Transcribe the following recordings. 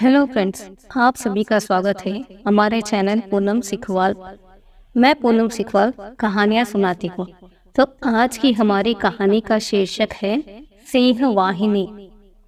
Hello friends, आप सभी का स्वागत है हमारे चैनल पूनम सिखवाल। मैं पूनम सिखवाल कहानियाँ सुनाती हूँ। तो आज की हमारी कहानी का शीर्षक है सिंह वाहिनी।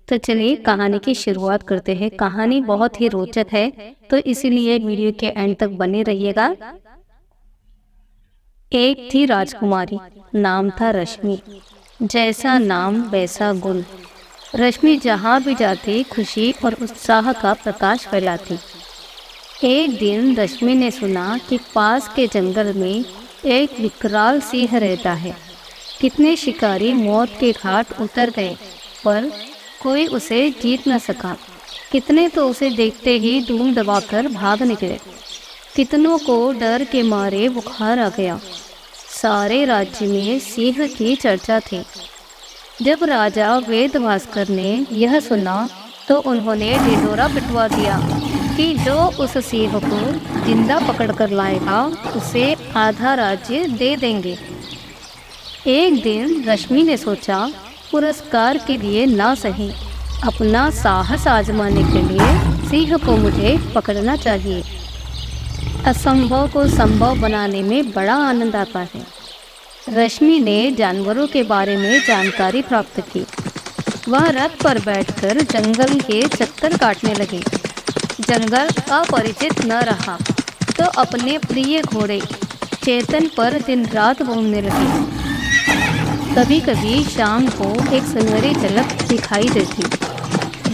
तो चलिए कहानी की शुरुआत करते हैं। कहानी बहुत ही रोचक है, तो इसीलिए वीडियो के एंड तक बने रहिएगा। एक थी राजकुमारी, नाम था रश्मि। जैसा नाम वैसा गुण। रश्मि जहाँ भी जाती खुशी और उत्साह का प्रकाश फैलाती। एक दिन रश्मि ने सुना कि पास के जंगल में एक विकराल सिंह रहता है। कितने शिकारी मौत के घाट उतर गए, पर कोई उसे जीत न सका। कितने तो उसे देखते ही धूम दबाकर भाग निकले। कितनों को डर के मारे बुखार आ गया। सारे राज्य में सिंह की चर्चा थी। जब राजा वेद भास्कर ने यह सुना तो उन्होंने ढिंढोरा पिटवा दिया कि जो उस सिंह को जिंदा पकड़ कर लाएगा उसे आधा राज्य दे देंगे। एक दिन रश्मि ने सोचा, पुरस्कार के लिए ना सही, अपना साहस आजमाने के लिए सिंह को मुझे पकड़ना चाहिए। असंभव को संभव बनाने में बड़ा आनंद आता है। रश्मि ने जानवरों के बारे में जानकारी प्राप्त की। वह रथ पर बैठकर जंगल के चक्कर काटने लगी। जंगल अपरिचित न रहा तो अपने प्रिय घोड़े चेतन पर दिन रात घूमने लगी। कभी कभी शाम को एक सुनहरी झलक दिखाई देती।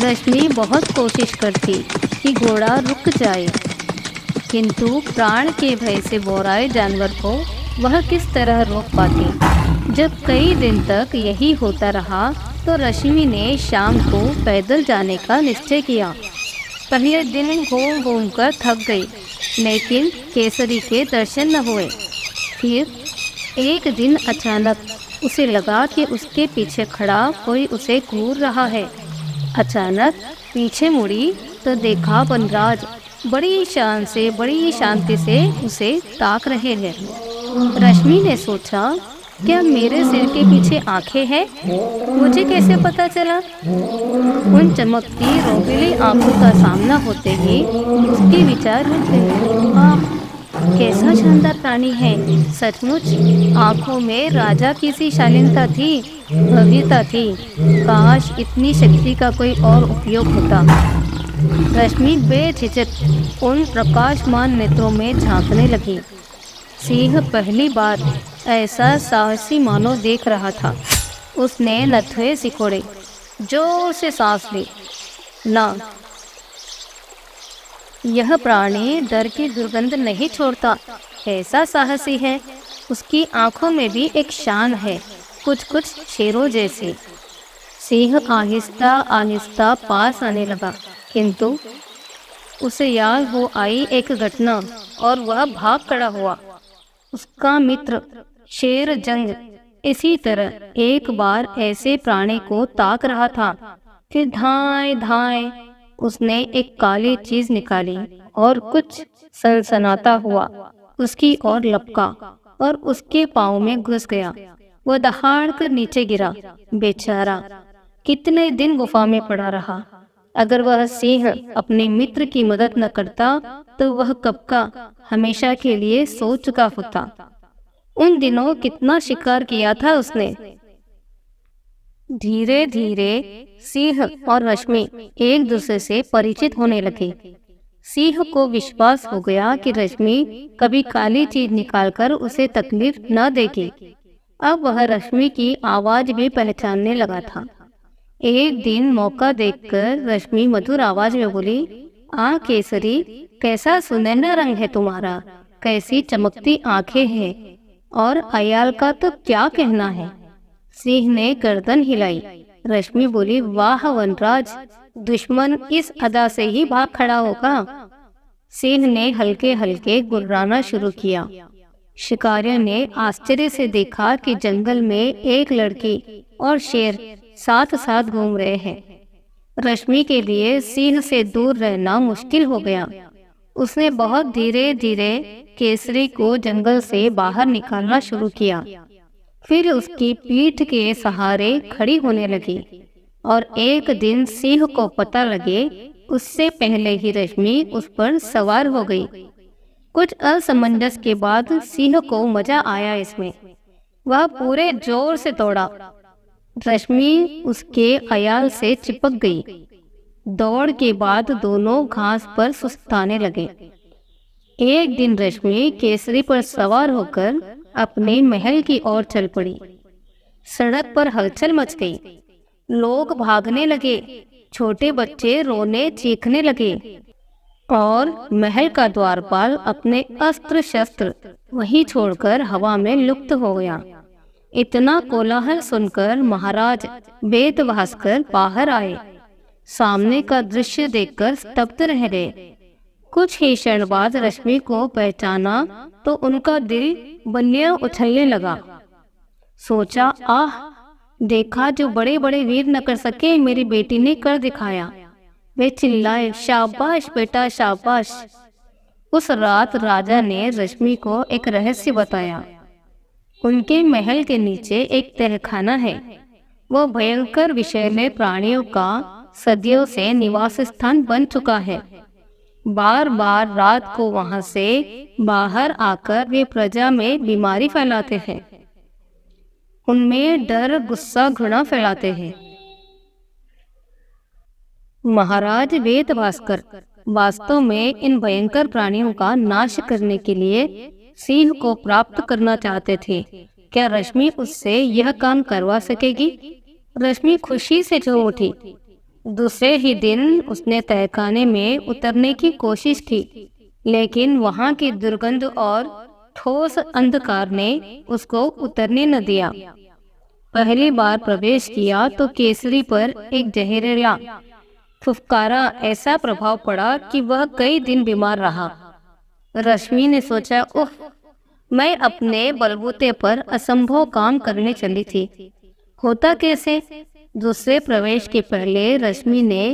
रश्मि बहुत कोशिश करती कि घोड़ा रुक जाए, किंतु प्राण के भय से बोराए जानवर को वह किस तरह रोक पाती। जब कई दिन तक यही होता रहा तो रश्मि ने शाम को पैदल जाने का निश्चय किया। पहले दिन घूम घूम कर थक गई, लेकिन केसरी के दर्शन न हुए। फिर एक दिन अचानक उसे लगा कि उसके पीछे खड़ा कोई उसे घूर रहा है। अचानक पीछे मुड़ी तो देखा वनराज बड़ी शान से बड़ी शांति से उसे ताक रहे हैं। रश्मि ने सोचा, क्या मेरे सिर के पीछे आंखें हैं? मुझे कैसे पता चला? उन चमकती रोबीली आंखों का सामना होते ही उसके विचार रुक गए। कैसा शानदार प्राणी है! सचमुच आंखों में राजा की सी शालीनता थी, भव्यता थी। काश इतनी शक्ति का कोई और उपयोग होता। रश्मि बेझिझक उन प्रकाशमान नेत्रों में झांकने लगी। सिंह पहली बार ऐसा साहसी मानव देख रहा था। उसने नथुए सिकोड़े, जोर से सांस ली। ना, यह प्राणी डर की दुर्गंध नहीं छोड़ता। ऐसा साहसी है। उसकी आंखों में भी एक शान है, कुछ कुछ शेरों जैसी। सिंह आहिस्ता आहिस्ता पास आने लगा, किंतु उसे याद हो आई एक घटना और वह भाग खड़ा हुआ। उसका मित्र शेर जंग इसी तरह एक बार ऐसे प्राणी को ताक रहा था। फिर धाए धाए उसने एक काली चीज निकाली और कुछ सनसनाता हुआ उसकी ओर लपका और उसके पाँव में घुस गया। वह दहाड़ कर नीचे गिरा। बेचारा कितने दिन गुफा में पड़ा रहा। अगर वह सिंह अपने मित्र की मदद न करता तो वह कब का हमेशा के लिए सो चुका होता। उन दिनों कितना शिकार किया था उसने। धीरे धीरे सिंह और रश्मि एक दूसरे से परिचित होने लगे। सिंह को विश्वास हो गया कि रश्मि कभी काली चीज निकालकर उसे तकलीफ न देगी। अब वह रश्मि की आवाज भी पहचानने लगा था। एक दिन मौका देखकर रश्मि मधुर आवाज में बोली, केसरी, कैसा सुनहरा रंग है तुम्हारा, कैसी चमकती आंखें हैं, और अयाल का तो क्या कहना है। सिंह ने गर्दन हिलाई। रश्मि बोली, वाह वनराज, दुश्मन इस अदा से ही भाग खड़ा होगा। सिंह ने हल्के हल्के गुर्राना शुरू किया। शिकारियों ने आश्चर्य से देखा कि जंगल में एक लड़की और शेर साथ साथ घूम रहे हैं। रश्मि के लिए सिंह से दूर रहना मुश्किल हो गया। उसने बहुत धीरे धीरे केसरी को जंगल से बाहर निकालना शुरू किया। फिर उसकी पीठ के सहारे खड़ी होने लगी और एक दिन सिंह को पता लगे उससे पहले ही रश्मि उस पर सवार हो गई। कुछ असमंजस के बाद सिंह को मजा आया इसमें। वह पूरे जोर से दौड़ा। रश्मि उसके अयाल से चिपक गई। दौड़ के बाद दोनों घास पर सुस्ताने लगे। एक दिन रश्मि केसरी पर सवार होकर अपने महल की ओर चल पड़ी। सड़क पर हलचल मच गई। लोग भागने लगे, छोटे बच्चे रोने चीखने लगे और महल का द्वारपाल अपने अस्त्र शस्त्र वहीं छोड़कर हवा में लुप्त हो गया। इतना कोलाहल सुनकर महाराज वेदभास्कर बाहर आए। सामने का दृश्य देखकर स्तब्ध रह गए। कुछ ही क्षण बाद रश्मि को पहचाना तो उनका दिल बल्लियां उछलने लगा। सोचा, आह, देखा जो बड़े बड़े वीर न कर सके मेरी बेटी ने कर दिखाया। वे चिल्लाए, शाबाश बेटा शाबाश। उस रात राजा ने रश्मि को एक रहस्य बताया। उनके महल के नीचे एक तहखाना है। वो भयंकर विषैले प्राणियों का सदियों से निवास स्थान बन चुका है। बार बार रात को वहां से बाहर आकर वे प्रजा में बीमारी फैलाते हैं। उनमें डर, गुस्सा, घृणा फैलाते हैं। महाराज वेदभास्कर वास्तव में इन भयंकर प्राणियों का नाश करने के लिए सिंह को प्राप्त करना चाहते थे। क्या रश्मि उससे यह काम करवा सकेगी? रश्मि खुशी से झूम उठी। दूसरे ही दिन उसने तहखाने में उतरने की कोशिश की, लेकिन वहां की दुर्गंध और ठोस अंधकार ने उसको उतरने न दिया। पहली बार प्रवेश किया तो केसरी पर एक जहरीला फुफकारा ऐसा प्रभाव पड़ा कि वह कई दिन बीमार रहा। रश्मि ने सोचा, उफ, मैं अपने बलबूते पर असंभव काम करने चली थी। होता कैसे? दूसरे प्रवेश के पहले रश्मि ने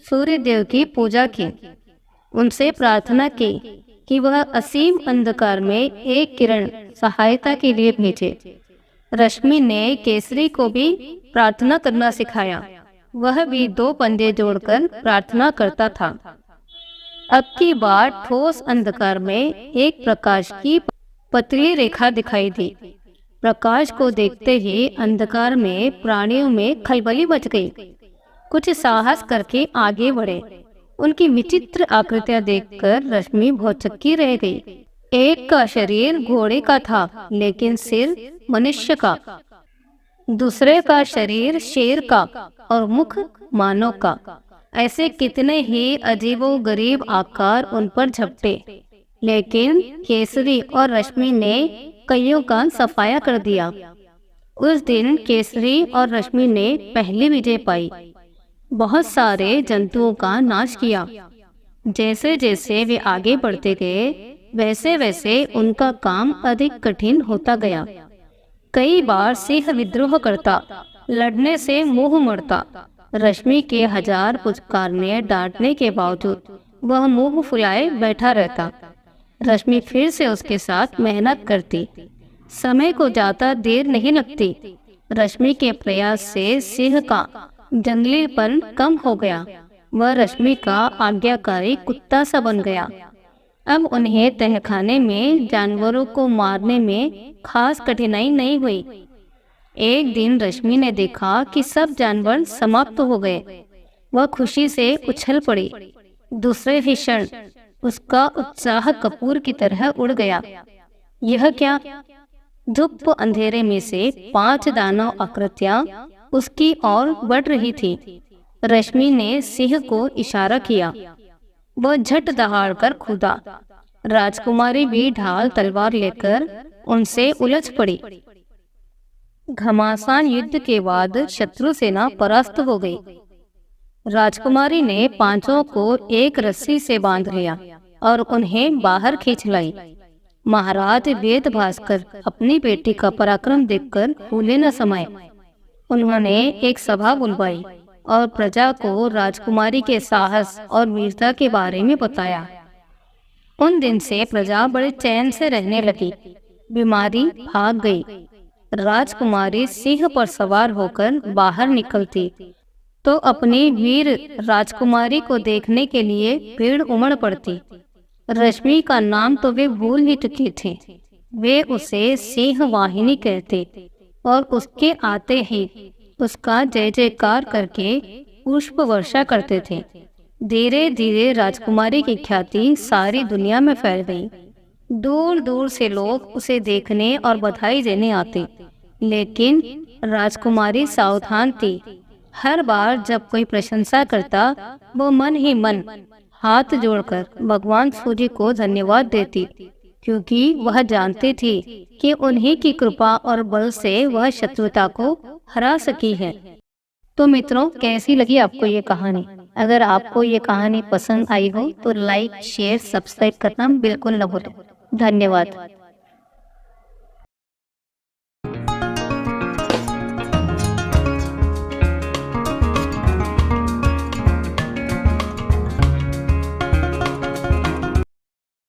सूर्य देव की पूजा की। उनसे प्रार्थना की कि वह असीम अंधकार में एक किरण सहायता के लिए भेजे। रश्मि ने केसरी को भी प्रार्थना करना सिखाया। वह भी 2 पंजे जोड़कर प्रार्थना करता था। अब की बार ठोस अंधकार में एक प्रकाश की पतली रेखा दिखाई दी। प्रकाश को देखते ही अंधकार में प्राणियों में खलबली मच गई। कुछ साहस करके आगे बढ़े। उनकी विचित्र आकृतियां देखकर रश्मि भौचक्की रह गई। एक का शरीर घोड़े का था, लेकिन सिर मनुष्य का। दूसरे का शरीर शेर का और मुख मानव का। ऐसे कितने ही अजीबोगरीब आकार उन पर झपटे, लेकिन केसरी और रश्मि ने कईयों का सफाया कर दिया। उस दिन केसरी और रश्मि ने पहली विजय पाई। बहुत सारे जंतुओं का नाश किया। जैसे जैसे वे आगे बढ़ते गए, वैसे वैसे उनका काम अधिक कठिन होता गया। कई बार सिंह विद्रोह करता, लड़ने से मुंह मोड़ता। रश्मि के 1000 पुचकारने डांटने के बावजूद वह मुंह फुलाए बैठा रहता। रश्मि फिर से उसके साथ मेहनत करती। समय को जाता देर नहीं लगती। रश्मि के प्रयास से सिंह का जंगलीपन कम हो गया। वह रश्मि का आज्ञाकारी कुत्ता सा बन गया। अब उन्हें तहखाने में जानवरों को मारने में खास कठिनाई नहीं हुई। एक दिन रश्मि ने देखा कि सब जानवर समाप्त हो गए। वह खुशी से उछल पड़ी। दूसरे ही क्षण उसका उत्साह कपूर की तरह उड़ गया। यह क्या? धूप अंधेरे में से 5 दानव आकृतियां उसकी ओर बढ़ रही थी। रश्मि ने सिंह को इशारा किया। वह झट दहाड़ कर कूदा। राजकुमारी भी ढाल तलवार लेकर उनसे उलझ पड़ी। घमासान युद्ध के बाद शत्रु सेना परास्त हो गई। राजकुमारी ने 5 को एक रस्सी से बांध लिया और उन्हें बाहर खींच लाई। महाराज वेदभास्कर अपनी बेटी का पराक्रम देखकर फूले न समाये। उन्होंने एक सभा बुलवाई और प्रजा को राजकुमारी के साहस और वीरता के बारे में बताया। उन दिन से प्रजा बड़े चैन से रहने लगी। बीमारी भाग गई। राजकुमारी सिंह पर सवार होकर बाहर निकलती। तो अपनी वीर राजकुमारी को देखने के लिए भीड़ उमड़ पड़ती। रश्मि का नाम तो वे भूल ही चुके थे। वे उसे सिंह वाहिनी कहते और उसके आते ही उसका जय जयकार करके पुष्प वर्षा करते थे। धीरे धीरे राजकुमारी की ख्याति सारी दुनिया में फैल गई। दूर दूर से लोग उसे देखने और बधाई देने आते। लेकिन राजकुमारी सावधान थी। हर बार जब कोई प्रशंसा करता, वो मन ही मन हाथ जोड़कर भगवान सूर्य को धन्यवाद देती, क्योंकि वह जानती थी कि उन्हीं की कृपा और बल से वह शत्रुता को हरा सकी है। तो मित्रों, कैसी लगी आपको ये कहानी? अगर आपको ये कहानी पसंद आई हो तो लाइक, शेयर, सब्सक्राइब करना बिल्कुल न भूलें। धन्यवाद।